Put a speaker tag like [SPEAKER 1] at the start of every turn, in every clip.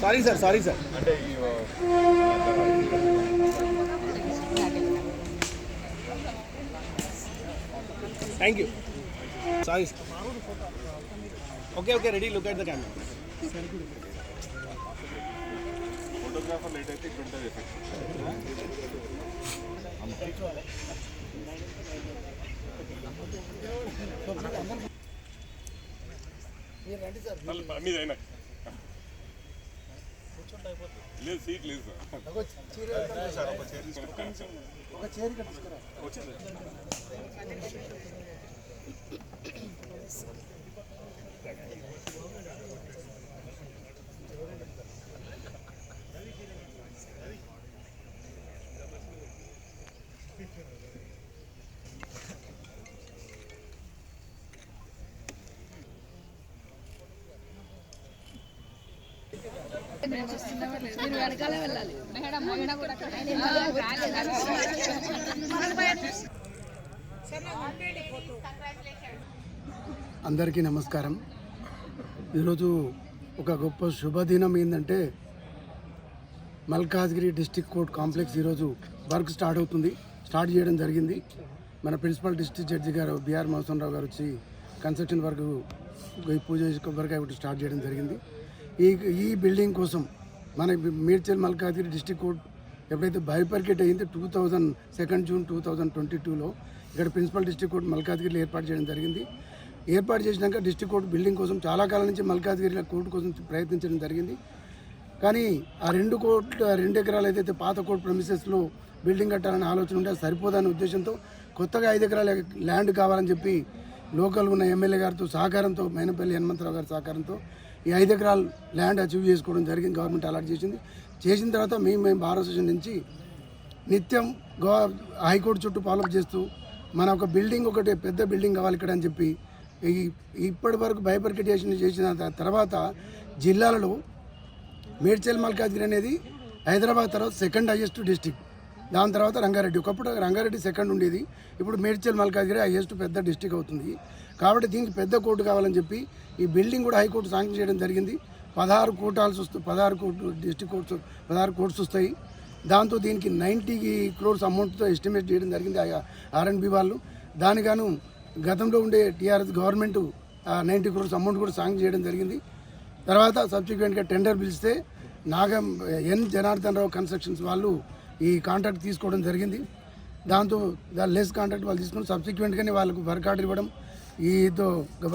[SPEAKER 1] Sorry sir అంటే thank you sorry okay ready look at the camera
[SPEAKER 2] photographer late అయితే ఇక్కడ ఉంటుంది మీదైనా లేదు సీట్ లేదు సార్ ఒక చైర్ తీసుకురా వచ్చింది
[SPEAKER 3] అందరికీ నమస్కారం. ఈరోజు ఒక గొప్ప శుభదినం ఏంటంటే మల్కాజ్గిరి డిస్ట్రిక్ట్ కోర్ట్ కాంప్లెక్స్ ఈరోజు వర్క్ స్టార్ట్ చేయడం జరిగింది. మన ప్రిన్సిపల్ డిస్ట్రిక్ట్ జడ్జి గారు బిఆర్ మోహన్ రావు గారు వచ్చి కన్స్ట్రక్షన్ వర్క్ పూజ వర్క్ ఒకటి స్టార్ట్ చేయడం జరిగింది. ఈ బిల్డింగ్ కోసం మన మేడ్చల్ మల్కాజ్గిరి డిస్ట్రిక్ట్ కోర్ట్ ఎప్పుడైతే బైఫర్కేట్ అయిందో 2 జూన్ 2022లో ఇక్కడ ప్రిన్సిపల్ డిస్ట్రిక్ట్ కోర్ట్ మల్కాజ్గిరిలో ఏర్పాటు చేయడం జరిగింది. ఏర్పాటు చేసినాక డిస్ట్రిక్ట్ కోర్ట్ బిల్డింగ్ కోసం చాలా కాలం నుంచి మల్కాజ్గిరిలో కోర్టు కోసం ప్రయత్నించడం జరిగింది. కానీ ఆ 2 ఎకరాలు ఏదైతే పాత కోర్టు ప్రెమిసెస్లో బిల్డింగ్ కట్టాలని ఆలోచన ఉంటే సరిపోదనే ఉద్దేశంతో కొత్తగా 5 ఎకరాల ల్యాండ్ కావాలని చెప్పి లోకల్ ఉన్న ఎమ్మెల్యే గారితో సహకారంతో మైనపల్లి హనుమంతరావు గారి సహకారంతో ఈ 5 ఎకరాల ల్యాండ్ అచీవ్ చేసుకోవడం జరిగింది. గవర్నమెంట్ అలాట్ చేసిన తర్వాత మేము బార్ అసోసియేషన్ నుంచి నిత్యం హైకోర్టు చుట్టూ ఫాలోఅప్ చేస్తూ మన ఒక బిల్డింగ్ ఒకటి పెద్ద బిల్డింగ్ కావాలి ఇక్కడ అని చెప్పి ఇప్పటి వరకు బైఫర్కేషన్ చేసిన తర్వాత జిల్లాలలో మేడ్చల్ మల్కాజ్గిరి అనేది హైదరాబాద్ తర్వాత 2nd హైయెస్ట్ డిస్ట్రిక్ట్. దాని తర్వాత రంగారెడ్డి. ఒకప్పుడు రంగారెడ్డి 2nd ఉండేది, ఇప్పుడు మేడ్చల్ మల్కాజ్గిరి హైయెస్ట్ పెద్ద డిస్ట్రిక్ట్ అవుతుంది. కాబట్టి దీనికి పెద్ద కోర్టు కావాలని చెప్పి ఈ బిల్డింగ్ కూడా హైకోర్టు శాంక్షన్ చేయడం జరిగింది. 16 కోర్టు డిస్ట్రిక్ట్ కోర్ట్స్ 16 కోర్ట్స్ వస్తాయి. దాంతో దీనికి 90 crores అమౌంట్తో ఎస్టిమేట్ చేయడం జరిగింది R&B వాళ్ళు. దానిగాను గతంలో ఉండే టీఆర్ఎస్ గవర్నమెంట్ 90 crores అమౌంట్ కూడా శాంక్షన్ చేయడం జరిగింది. తర్వాత సబ్సిక్వెంట్గా టెండర్ పిలిస్తే ఎన్ జనార్దన్ రావు కన్స్ట్రక్షన్స్ వాళ్ళు ఈ కాంట్రాక్ట్ తీసుకోవడం జరిగింది. దాంతో లెస్ కాంట్రాక్ట్ వాళ్ళు తీసుకుని సబ్సిక్వెంట్గానే వాళ్ళకు వర్క్ ఆర్డర్ ఇవ్వడం, ఈతో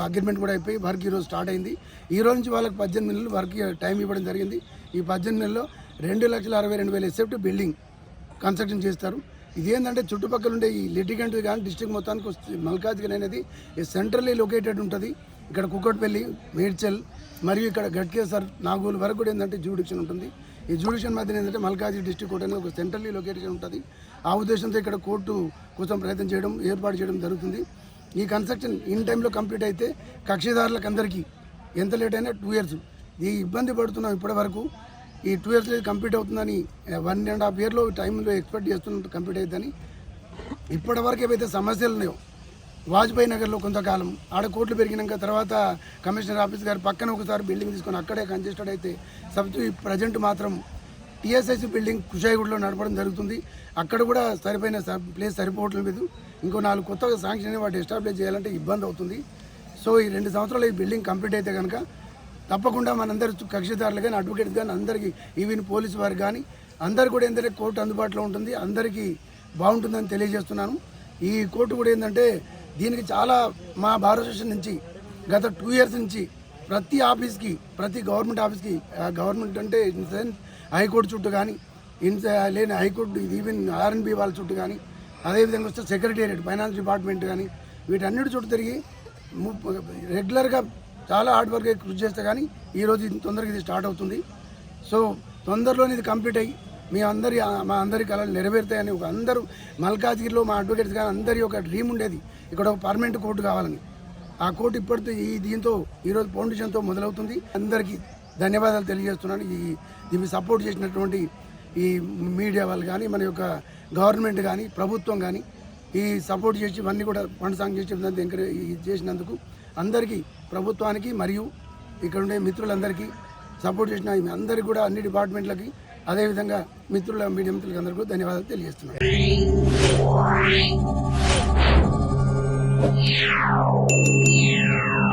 [SPEAKER 3] అగ్రిమెంట్ కూడా అయిపోయి వర్క్ ఈరోజు స్టార్ట్ అయింది. ఈ రోజు నుంచి వాళ్ళకి 18 నెలలు వర్క్ టైం ఇవ్వడం జరిగింది. ఈ 18 నెలల్లో 2,62,000 ఎసెప్ట్ బిల్డింగ్ కన్స్ట్రక్షన్ చేస్తారు. ఇదేంటంటే చుట్టుపక్కల ఉండే ఈ లిటిగెంట్ కానీ డిస్ట్రిక్ట్ మొత్తానికి మల్కాజ్గిరి అనేది సెంట్రల్లీ లొకేటెడ్ ఉంటుంది. ఇక్కడ కుక్కట్పల్లి, మేడ్చల్ మరియు ఇక్కడ గట్కేసర్, నాగోల్ వరకు కూడా ఏంటంటే జ్యూడిక్షన్ ఉంటుంది. ఈ జ్యూడిక్షన్ మధ్య ఏంటంటే మల్కాజ్గిరి డిస్ట్రిక్ట్ కోర్ట్ అనేది ఒక సెంట్రల్లీ లొకేటెడ్ ఉంటుంది. ఆ ఉద్దేశంతో ఇక్కడ కోర్టు కోసం ప్రయత్నం ఏర్పాటు చేయడం జరుగుతుంది. ఈ కన్స్ట్రక్షన్ ఇన్ టైంలో కంప్లీట్ అయితే కక్షిదారులకు అందరికీ ఎంత లేట్ అయినా 2 years ఈ ఇబ్బంది పడుతున్నాం. ఇప్పటి వరకు ఈ 2 years కంప్లీట్ అవుతుందని 1.5 yearలో టైంలో ఎక్స్పెక్ట్ చేస్తున్నట్టు కంప్లీట్ అవుతుందని. ఇప్పటి వరకు ఏవైతే సమస్యలు ఉన్నాయో వాజ్పేయి నగర్లో కొంతకాలం ఆడ కోట్లు పెరిగినాక తర్వాత కమిషనర్ ఆఫీస్ గారు పక్కన ఒకసారి బిల్డింగ్ తీసుకొని అక్కడే కంజెస్టెడ్ అయితే ప్రజెంట్ మాత్రం టీఎస్ఐసి బిల్డింగ్ కుషాయిగూడలో నడపడం జరుగుతుంది. అక్కడ కూడా సరిపోయిన ప్లేస్ సరిపోవట్లేదు. ఇంకో 4 కొత్తగా శాంక్షన్ అయ్యి వాటి ఎస్టాబ్లిష్ చేయాలంటే ఇబ్బంది అవుతుంది. సో ఈ 2 సంవత్సరాలు ఈ బిల్డింగ్ కంప్లీట్ అయితే కనుక తప్పకుండా మనందరి కక్షిదారులు కానీ అడ్వకేట్స్ కానీ అందరికీ ఈవెన్ పోలీసు వారికి కానీ అందరు కూడా ఏంటంటే కోర్టు అందుబాటులో ఉంటుంది, అందరికీ బాగుంటుందని తెలియజేస్తున్నాను. ఈ కోర్టు కూడా ఏంటంటే దీనికి చాలా మా బార్ అసోసియేషన్ నుంచి గత 2 years నుంచి ప్రతి ఆఫీస్కి ప్రతి గవర్నమెంట్ ఆఫీస్కి గవర్నమెంట్ అంటే హైకోర్టు చుట్టూ కానీ లేని హైకోర్టు ఈవెన్ R&B వాళ్ళ చుట్టూ కానీ అదేవిధంగా వస్తే సెక్రటేరియట్ ఫైనాన్స్ డిపార్ట్మెంట్ కానీ వీటన్నిటి చుట్టూ తిరిగి రెగ్యులర్గా చాలా హార్డ్ వర్క్ కృషి చేస్తే కానీ ఈరోజు తొందరగా ఇది స్టార్ట్ అవుతుంది. సో తొందరలోనే ఇది కంప్లీట్ అయ్యి మా అందరి కళలు నెరవేరుతాయని అందరూ మల్కాజ్గిరిలో మా అడ్వకేట్స్ కానీ అందరి ఒక డ్రీమ్ ఉండేది ఇక్కడ ఒక పర్మనెంట్ కోర్టు కావాలని. ఆ కోర్టు ఇప్పటితో దీంతో ఈరోజు ఫౌండేషన్తో మొదలవుతుంది. అందరికీ ధన్యవాదాలు తెలియజేస్తున్నాను. ఇవి సపోర్ట్ చేసినటువంటి ఈ మీడియా వాళ్ళు కానీ, మన యొక్క గవర్నమెంట్ కానీ, ప్రభుత్వం కానీ ఈ సపోర్ట్ చేసి ఇవన్నీ కూడా ఫండ్ సాంగ్ చేసి ఎంకరేజ్ చేసినందుకు అందరికీ, ప్రభుత్వానికి మరియు ఇక్కడ ఉండే మిత్రులందరికీ, సపోర్ట్ చేసిన అందరికీ కూడా, అన్ని డిపార్ట్మెంట్లకి, అదేవిధంగా మీడియా మిత్రులకి అందరికీ కూడా ధన్యవాదాలు తెలియజేస్తున్నాను.